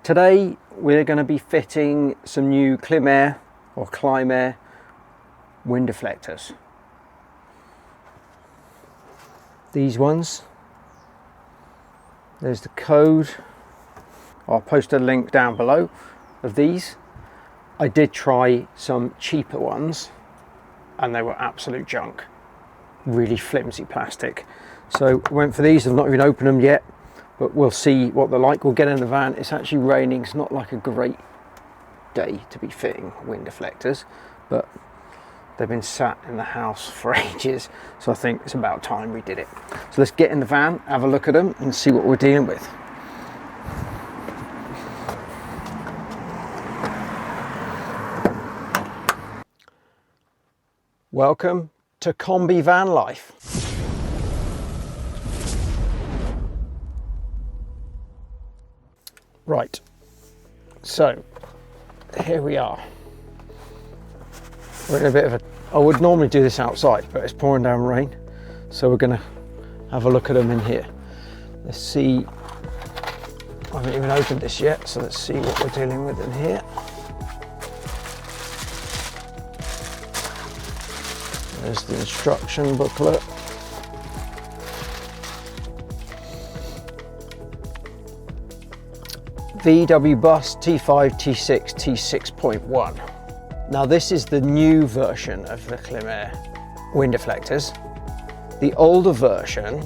Today we're going to be fitting some new Climair or ClimAir wind deflectors. These ones. There's the code. I'll post a link down below of these. I did try some cheaper ones and they were absolute junk. Really flimsy plastic. So I went for these. I've not even opened them yet, but we'll see what they're like. We'll get in the van. It's actually raining. It's not like a great day to be fitting wind deflectors, but they've been sat in the house for ages. So I think it's about time we did it. So let's get in the van, have a look at them and see what we're dealing with. Welcome to Kombi van life. Right, so here we are. We're in a bit of a, I would normally do this outside, but it's pouring down rain. So we're gonna have a look at them in here. Let's see, I haven't even opened this yet, so let's see what we're dealing with in here. There's the instruction booklet. VW bus T5, T6, T6.1. Now this is the new version of the Climair wind deflectors. The older version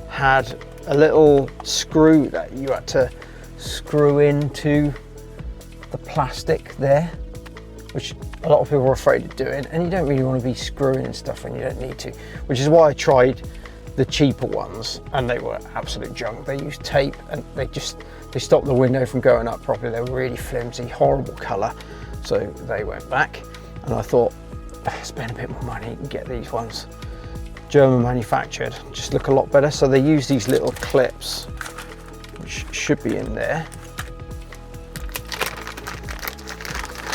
had a little screw that you had to screw into the plastic there, which a lot of people are afraid of doing, and you don't really want to be screwing and stuff when you don't need to, which is why I tried the cheaper ones and they were absolute junk. They used tape and they stopped the window from going up properly. They were really flimsy, horrible colour, so they went back. And I thought, spend a bit more money and get these ones German manufactured, just look a lot better. So they use these little clips which should be in there.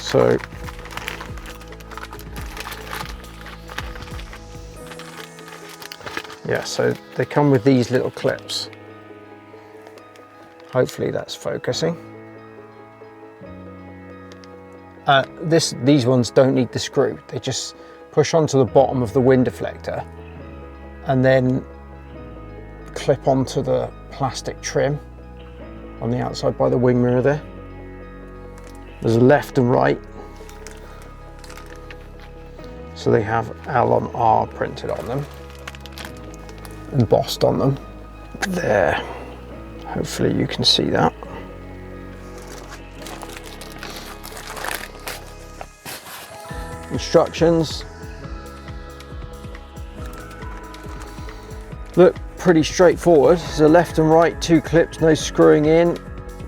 So yeah, so they come with these little clips. Hopefully that's focusing. These ones don't need the screw. They just push onto the bottom of the wind deflector and then clip onto the plastic trim on the outside by the wing mirror there. There's a left and right. So they have L and R printed on them, embossed on them. There, hopefully you can see that. Instructions look pretty straightforward. There's a left and right, two clips, no screwing in.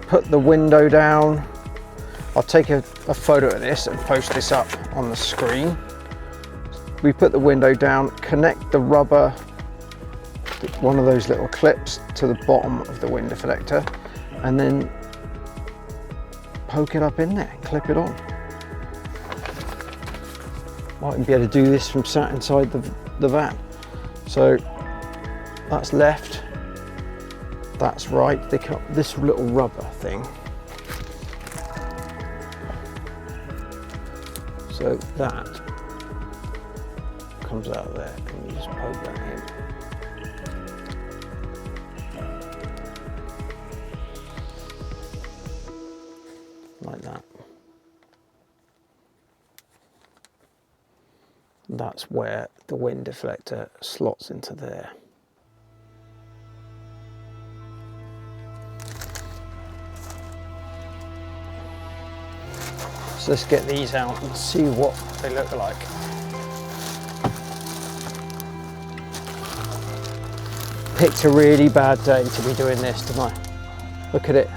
Put the window down. I'll take a photo of this and post this up on the screen. We put the window down, connect the rubber, one of those little clips to the bottom of the wind deflector, and then poke it up in there, clip it on. Might be able to do this from sat inside the van. So that's left, that's right. They cut this little rubber thing. So that comes out of there, and you just poke that in. Like that. That's where the wind deflector slots into there. So let's get these out and see what they look like. Picked a really bad day to be doing this, didn't I? Look at it.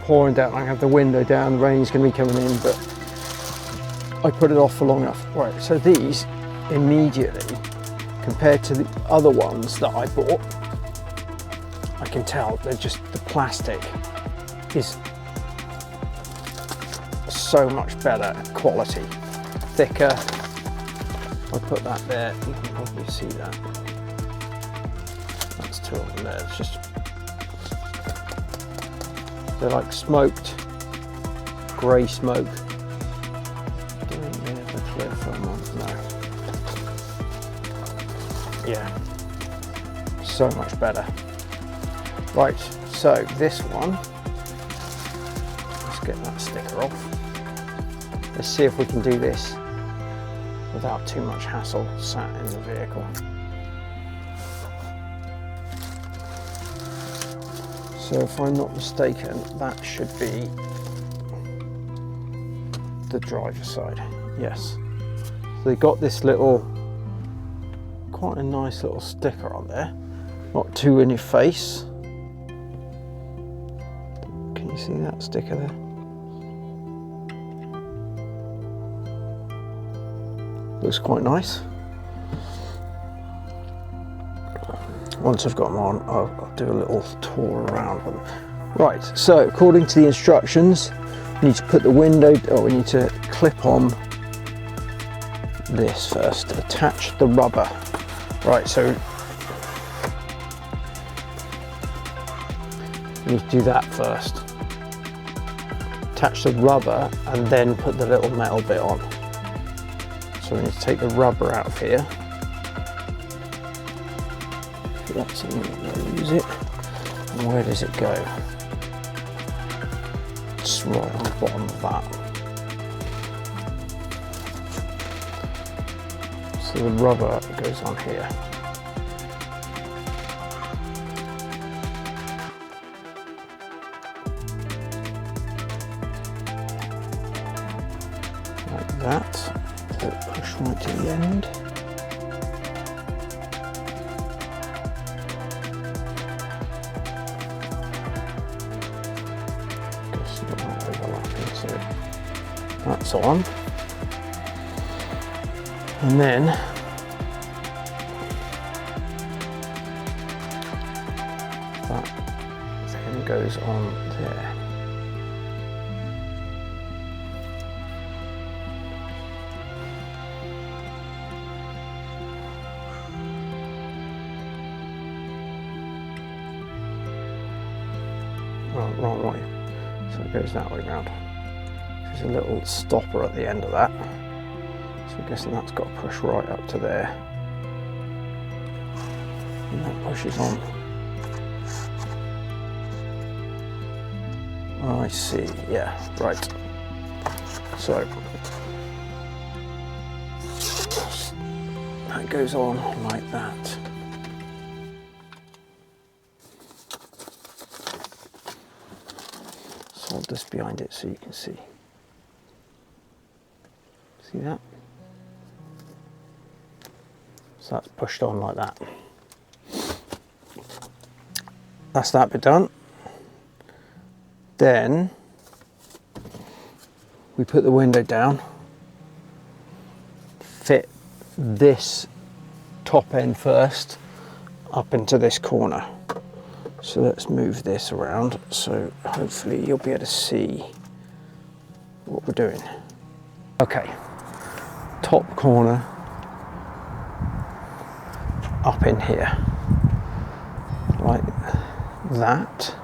Pouring down. I can have the window down, the rain's going to be coming in, but I put it off for long enough. Right, so these immediately, compared to the other ones that I bought, I can tell they're just, the plastic is so much better quality, thicker. I'll put that there, you can probably see that. That's two of them there, it's just They're like smoked, grey smoke. Don't near the cliff almost, no. Yeah, so much better. Right, so this one, let's get that sticker off. Let's see if we can do this without too much hassle sat in the vehicle. So if I'm not mistaken, that should be the driver's side. Yes. So they got this little, quite a nice little sticker on there. Not too in your face. Can you see that sticker there? Looks quite nice. Once I've got them on, I'll do a little tour around them. Right, so according to the instructions, we need to put the window, we need to clip on this first, attach the rubber. Right, so we need to do that first. Attach the rubber and then put the little metal bit on. So we need to take the rubber out of here. That's it, lose it. And where does it go? It's right on the bottom of that. So the rubber goes on here. Like that. Let it push right to the end. That's on, and then that then goes on there. Oh, wrong way, so it goes that way round. There's a little stopper at the end of that, so I'm guessing that's got to push right up to there, and that pushes on. Oh, I see, yeah, right. So that goes on like that. So I'll just behind it so you can see. See that? So that's pushed on like that. That's that bit done. Then we put the window down, fit this top end first up into this corner. So let's move this around so hopefully you'll be able to see what we're doing. Okay. Top corner up in here like that,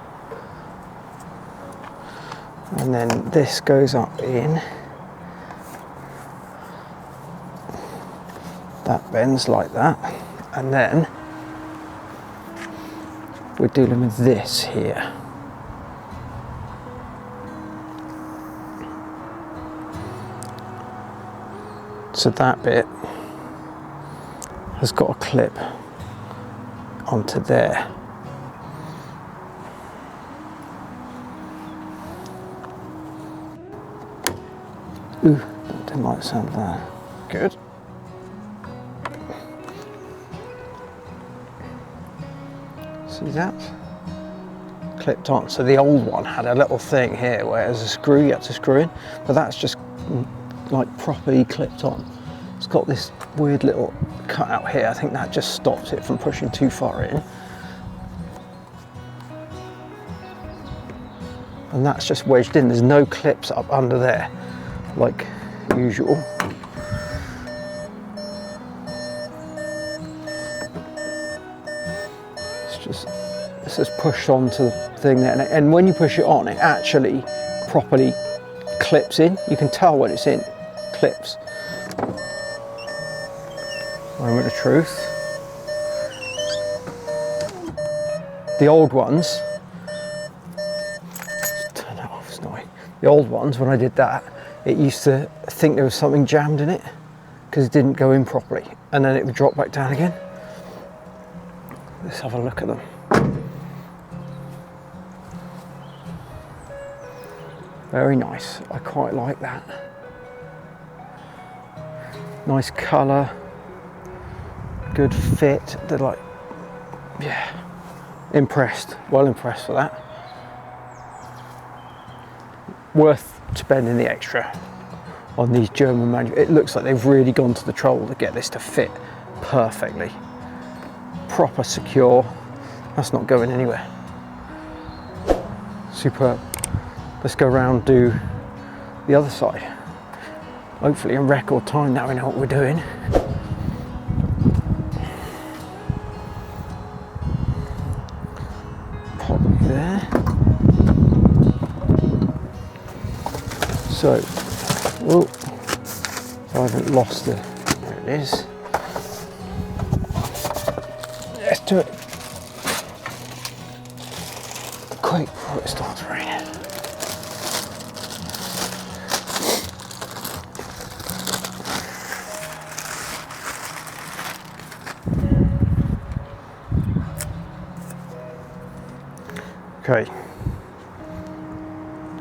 and then this goes up in, that bends like that, and then we're dealing with this here. So that bit has got a clip onto there. Ooh, didn't like the sound of that. Good. See that? Clipped on. So the old one had a little thing here where there's a screw you had to screw in, but that's just like properly clipped on. It's got this weird little cut out here. I think that just stops it from pushing too far in. And that's just wedged in. There's no clips up under there like usual. It's just pushed onto the thing there, and when you push it on, it actually properly clips in. You can tell when it's in, clips. Moment of truth. The old ones, turn that off, it's annoying. The old ones, when I did that, it used to think there was something jammed in it because it didn't go in properly, and then it would drop back down again. Let's have a look at them. Very nice, I quite like that. Nice colour, good fit. They're like, yeah, impressed, well impressed for that. Worth spending the extra on these German manufacturers. It looks like they've really gone to the trouble to get this to fit perfectly. Proper secure, that's not going anywhere. Superb. Let's go around, do the other side. Hopefully in record time, now we know what we're doing. Pop there. So, whoa, I haven't lost the, there it is. Let's do it quick before it starts raining. Okay,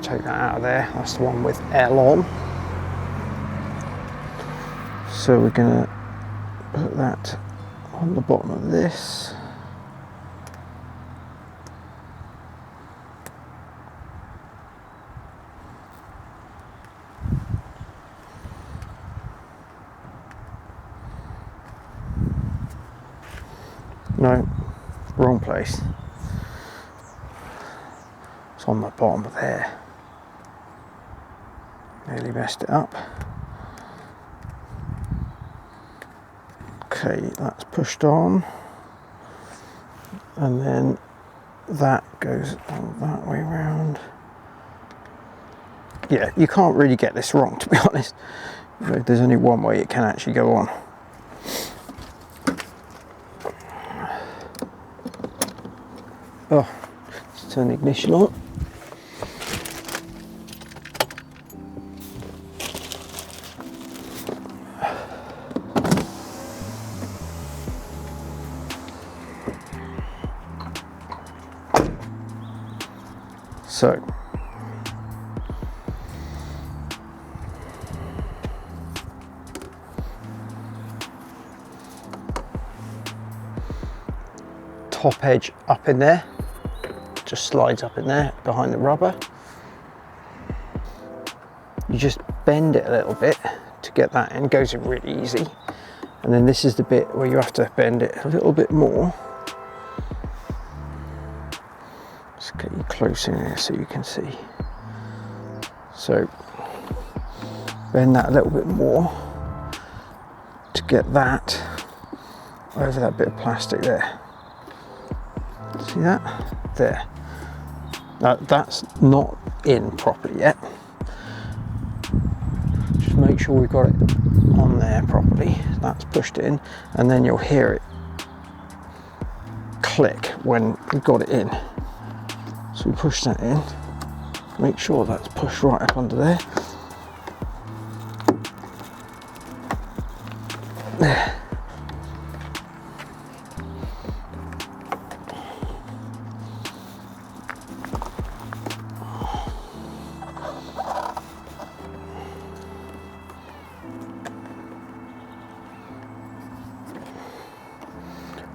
take that out of there. That's the one with L on. So we're gonna put that on the bottom of this. No, wrong place. It's on the bottom of there. Nearly messed it up. Okay, that's pushed on. And then that goes on that way round. Yeah, you can't really get this wrong, to be honest. There's only one way it can actually go on. Oh, let's turn the ignition on. So, top edge up in there, just slides up in there behind the rubber. You just bend it a little bit to get that in, goes in really easy. And then this is the bit where you have to bend it a little bit more. Let's get you close in here so you can see. So bend that a little bit more to get that over that bit of plastic there. See that? There. Now that's not in properly yet. Just make sure we've got it on there properly. That's pushed in, and then you'll hear it click when we've got it in. So we push that in, make sure that's pushed right up under there. There.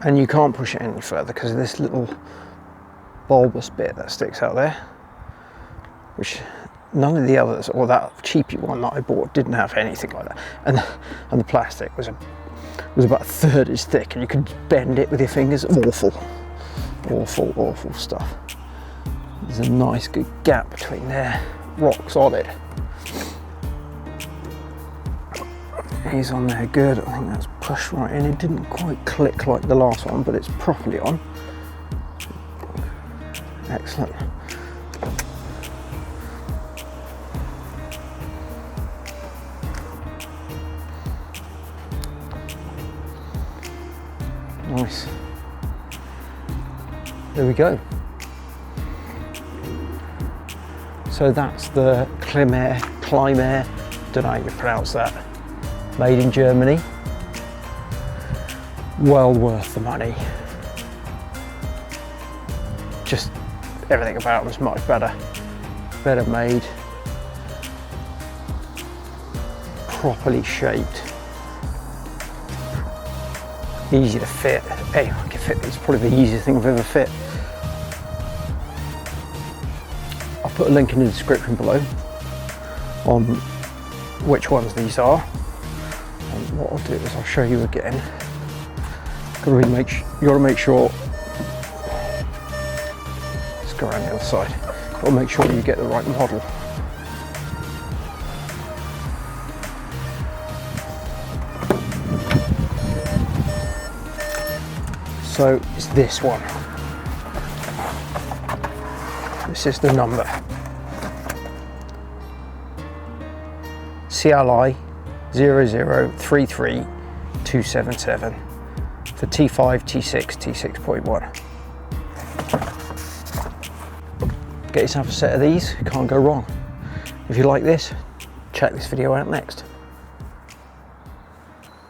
And you can't push it any further because of this little bulbous bit that sticks out there, which none of the others, or that cheapy one that I bought, didn't have anything like that. And the plastic was about a third as thick, and you could bend it with your fingers. Awful, awful, awful stuff. There's a nice good gap between there, rock solid. He's on there good. I think that's pushed right in. It didn't quite click like the last one, but it's properly on. Excellent. Nice. There we go. So that's the Climair, don't know how you pronounce that, made in Germany. Well worth the money. Just everything about them is much better made, properly shaped, easy to fit. Anyone can fit. It's probably the easiest thing I've ever fit. I'll put a link in the description below on which ones these are. And what I'll do is I'll show you again. You got to make sure. Let's go around the other side. Got to make sure you get the right model. So it's this one. This is the number. CLI0033277 for T5, T6, T6.1. Get yourself a set of these, can't go wrong. If you like this, check this video out next.